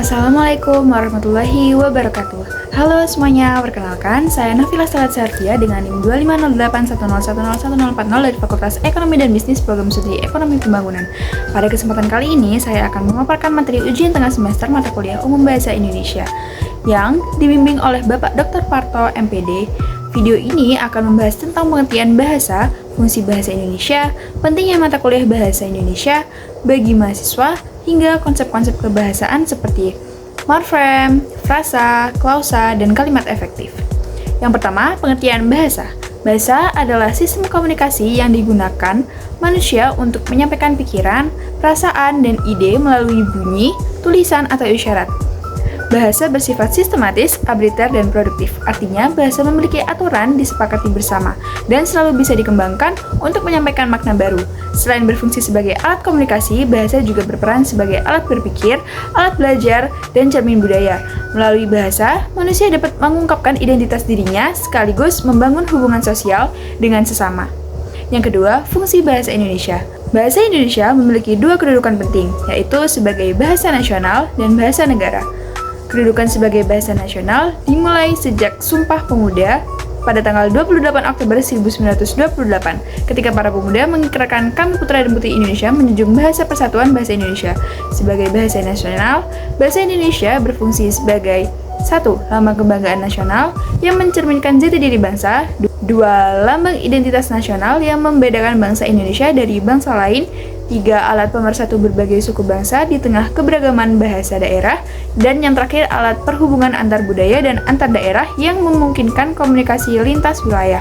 Assalamualaikum warahmatullahi wabarakatuh. Halo semuanya, perkenalkan saya Nafila Salat Sartia dengan NIM 250810101040 dari Fakultas Ekonomi dan Bisnis Program Studi Ekonomi Pembangunan. Pada kesempatan kali ini saya akan memaparkan materi ujian tengah semester mata kuliah Umum Bahasa Indonesia yang dibimbing oleh Bapak Dr. Parto, MPD. Video ini akan membahas tentang pengertian bahasa, fungsi bahasa Indonesia, pentingnya mata kuliah bahasa Indonesia bagi mahasiswa, hingga konsep-konsep kebahasaan seperti morfem, frasa, klausa, dan kalimat efektif. Yang pertama, pengertian bahasa. Bahasa adalah sistem komunikasi yang digunakan manusia untuk menyampaikan pikiran, perasaan, dan ide melalui bunyi, tulisan, atau isyarat. Bahasa bersifat sistematis, arbitrter, dan produktif. Artinya, bahasa memiliki aturan disepakati bersama dan selalu bisa dikembangkan untuk menyampaikan makna baru. Selain berfungsi sebagai alat komunikasi, bahasa juga berperan sebagai alat berpikir, alat belajar, dan cermin budaya. Melalui bahasa, manusia dapat mengungkapkan identitas dirinya sekaligus membangun hubungan sosial dengan sesama. Yang kedua, fungsi bahasa Indonesia. Bahasa Indonesia memiliki dua kedudukan penting, yaitu sebagai bahasa nasional dan bahasa negara. Kedudukan sebagai bahasa nasional dimulai sejak Sumpah Pemuda pada tanggal 28 Oktober 1928, ketika para pemuda mengikrarkan Kami Putra dan Putri Indonesia menjunjung bahasa persatuan bahasa Indonesia. Sebagai bahasa nasional, bahasa Indonesia berfungsi sebagai 1. Lambang kebanggaan nasional yang mencerminkan jati diri bangsa. 2. Lambang identitas nasional yang membedakan bangsa Indonesia dari bangsa lain. 3. Alat pemersatu berbagai suku bangsa di tengah keberagaman bahasa daerah. Dan yang terakhir, alat perhubungan antar budaya dan antar daerah yang memungkinkan komunikasi lintas wilayah.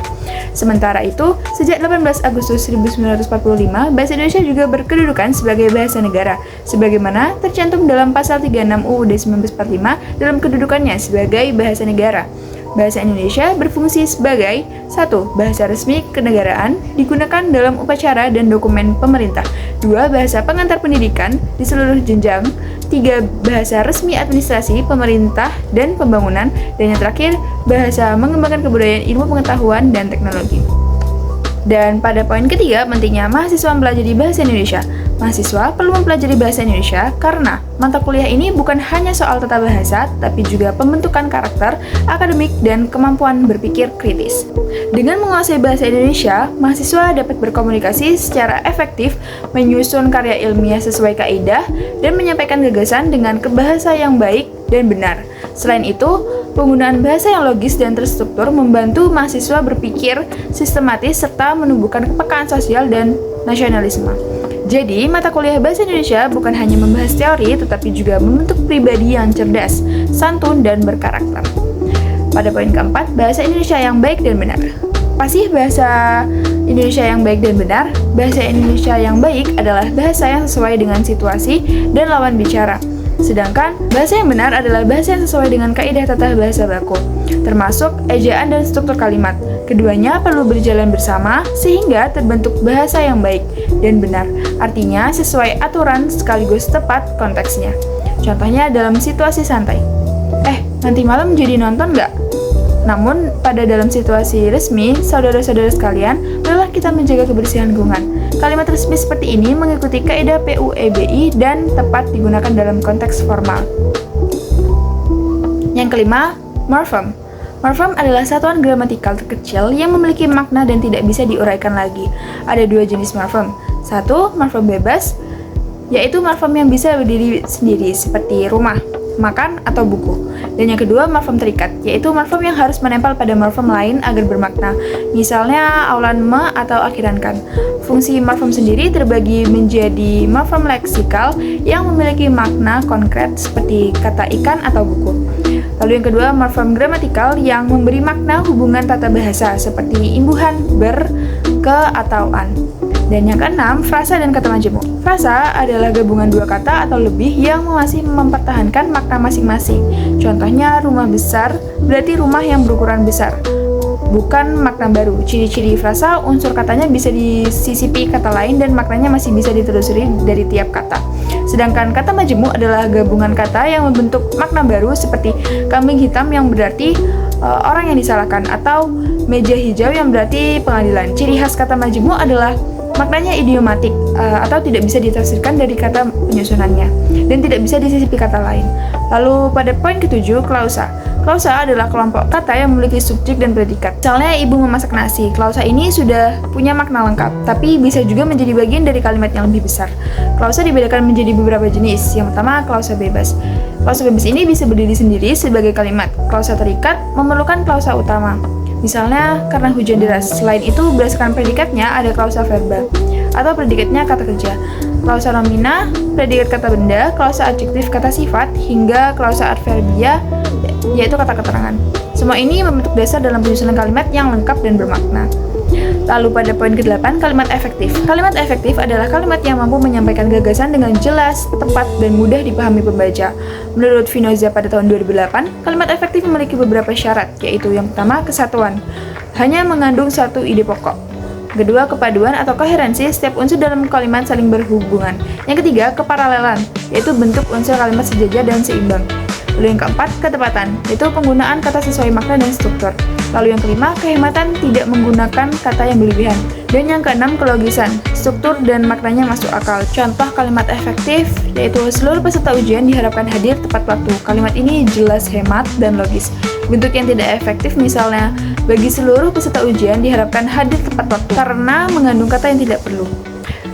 Sementara itu, sejak 18 Agustus 1945, bahasa Indonesia juga berkedudukan sebagai bahasa negara, sebagaimana tercantum dalam pasal 36 UUD 1945 dalam kedudukannya sebagai bahasa negara. Bahasa Indonesia berfungsi sebagai 1. Bahasa resmi kenegaraan, digunakan dalam upacara dan dokumen pemerintah. 2. Bahasa pengantar pendidikan di seluruh jenjang. 3. Bahasa resmi administrasi, pemerintah, dan pembangunan. Dan yang terakhir, bahasa mengembangkan kebudayaan, ilmu pengetahuan, dan teknologi. Dan pada poin ketiga, pentingnya mahasiswa mempelajari bahasa Indonesia. Mahasiswa perlu mempelajari bahasa Indonesia karena mata kuliah ini bukan hanya soal tata bahasa, tapi juga pembentukan karakter, akademik, dan kemampuan berpikir kritis. Dengan menguasai bahasa Indonesia, mahasiswa dapat berkomunikasi secara efektif, menyusun karya ilmiah sesuai kaidah, dan menyampaikan gagasan dengan kebahasa yang baik dan benar. Selain itu, penggunaan bahasa yang logis dan terstruktur membantu mahasiswa berpikir sistematis serta menumbuhkan kepekaan sosial dan nasionalisme. Jadi, mata kuliah Bahasa Indonesia bukan hanya membahas teori, tetapi juga membentuk pribadi yang cerdas, santun, dan berkarakter. Pada poin keempat, bahasa Indonesia yang baik dan benar. Apa sih bahasa Indonesia yang baik dan benar? Bahasa Indonesia yang baik adalah bahasa yang sesuai dengan situasi dan lawan bicara. Sedangkan bahasa yang benar adalah bahasa yang sesuai dengan kaidah tata bahasa baku, termasuk ejaan dan struktur kalimat. Keduanya perlu berjalan bersama sehingga terbentuk bahasa yang baik dan benar. Artinya sesuai aturan sekaligus tepat konteksnya. Contohnya dalam situasi santai. Nanti malam jadi nonton nggak? Namun pada dalam situasi resmi, saudara-saudara sekalian, marilah kita menjaga kebersihan lingkungan. Kalimat resmi seperti ini mengikuti kaidah PUEBI dan tepat digunakan dalam konteks formal. Yang kelima, morfem. Morfem adalah satuan gramatikal terkecil yang memiliki makna dan tidak bisa diuraikan lagi. Ada dua jenis morfem. 1. Morfem bebas, yaitu morfem yang bisa berdiri sendiri seperti rumah, makan, atau buku. Dan yang kedua, morfem terikat, yaitu morfem yang harus menempel pada morfem lain agar bermakna, misalnya aulan me atau akhiran kan. Fungsi morfem sendiri terbagi menjadi morfem leksikal yang memiliki makna konkret seperti kata ikan atau buku. Lalu yang kedua, morfem gramatikal yang memberi makna hubungan tata bahasa seperti imbuhan, ber, ke, atau an. Dan yang keenam, frasa dan kata majemuk. Frasa adalah gabungan dua kata atau lebih yang masih mempertahankan makna masing-masing. Contohnya, rumah besar berarti rumah yang berukuran besar, bukan makna baru. Ciri-ciri frasa, unsur katanya bisa disisipi kata lain dan maknanya masih bisa ditelusuri dari tiap kata. Sedangkan kata majemuk adalah gabungan kata yang membentuk makna baru seperti kambing hitam yang berarti orang yang disalahkan, atau meja hijau yang berarti pengadilan. Ciri khas kata majemuk adalah Maknanya idiomatik atau tidak bisa ditafsirkan dari kata penyusunannya dan tidak bisa disisipi kata lain. Lalu pada poin ketujuh, klausa. Klausa adalah kelompok kata yang memiliki subjek dan predikat. Misalnya ibu memasak nasi. Klausa ini sudah punya makna lengkap, tapi bisa juga menjadi bagian dari kalimat yang lebih besar. Klausa dibedakan menjadi beberapa jenis. Yang pertama, klausa bebas. Klausa bebas ini bisa berdiri sendiri sebagai kalimat. Klausa terikat memerlukan klausa utama. Misalnya, karena hujan deras. Selain itu, berdasarkan predikatnya ada klausa verba atau predikatnya kata kerja, klausa nomina, predikat kata benda, klausa adjektif kata sifat, hingga klausa adverbia, yaitu kata keterangan. Semua ini membentuk dasar dalam penyusunan kalimat yang lengkap dan bermakna. Lalu pada poin ke-8, kalimat efektif. Kalimat efektif adalah kalimat yang mampu menyampaikan gagasan dengan jelas, tepat, dan mudah dipahami pembaca. Menurut Spinoza pada tahun 2008, kalimat efektif memiliki beberapa syarat, yaitu yang pertama, kesatuan. Hanya mengandung satu ide pokok. Kedua, kepaduan atau koherensi, setiap unsur dalam kalimat saling berhubungan. Yang ketiga, keparalelan, yaitu bentuk unsur kalimat sejajar dan seimbang. Lalu yang keempat, ketepatan, yaitu penggunaan kata sesuai makna dan struktur. Lalu yang kelima, kehematan, tidak menggunakan kata yang berlebihan. Dan yang keenam, kelogisan, struktur dan maknanya masuk akal. Contoh kalimat efektif, yaitu seluruh peserta ujian diharapkan hadir tepat waktu. Kalimat ini jelas, hemat, dan logis. Bentuk yang tidak efektif misalnya, bagi seluruh peserta ujian diharapkan hadir tepat waktu karena mengandung kata yang tidak perlu.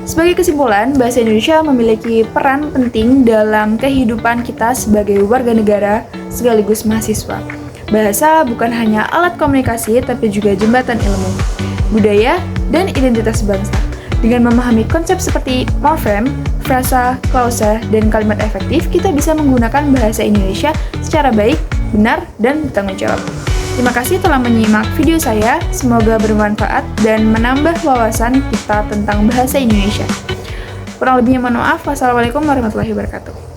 Sebagai kesimpulan, bahasa Indonesia memiliki peran penting dalam kehidupan kita sebagai warga negara sekaligus mahasiswa. Bahasa bukan hanya alat komunikasi, tapi juga jembatan ilmu, budaya, dan identitas bangsa. Dengan memahami konsep seperti morfem, frasa, klausa, dan kalimat efektif, kita bisa menggunakan bahasa Indonesia secara baik, benar, dan bertanggung jawab. Terima kasih telah menyimak video saya, semoga bermanfaat dan menambah wawasan kita tentang bahasa Indonesia. Kurang lebihnya mohon maaf, wassalamualaikum warahmatullahi wabarakatuh.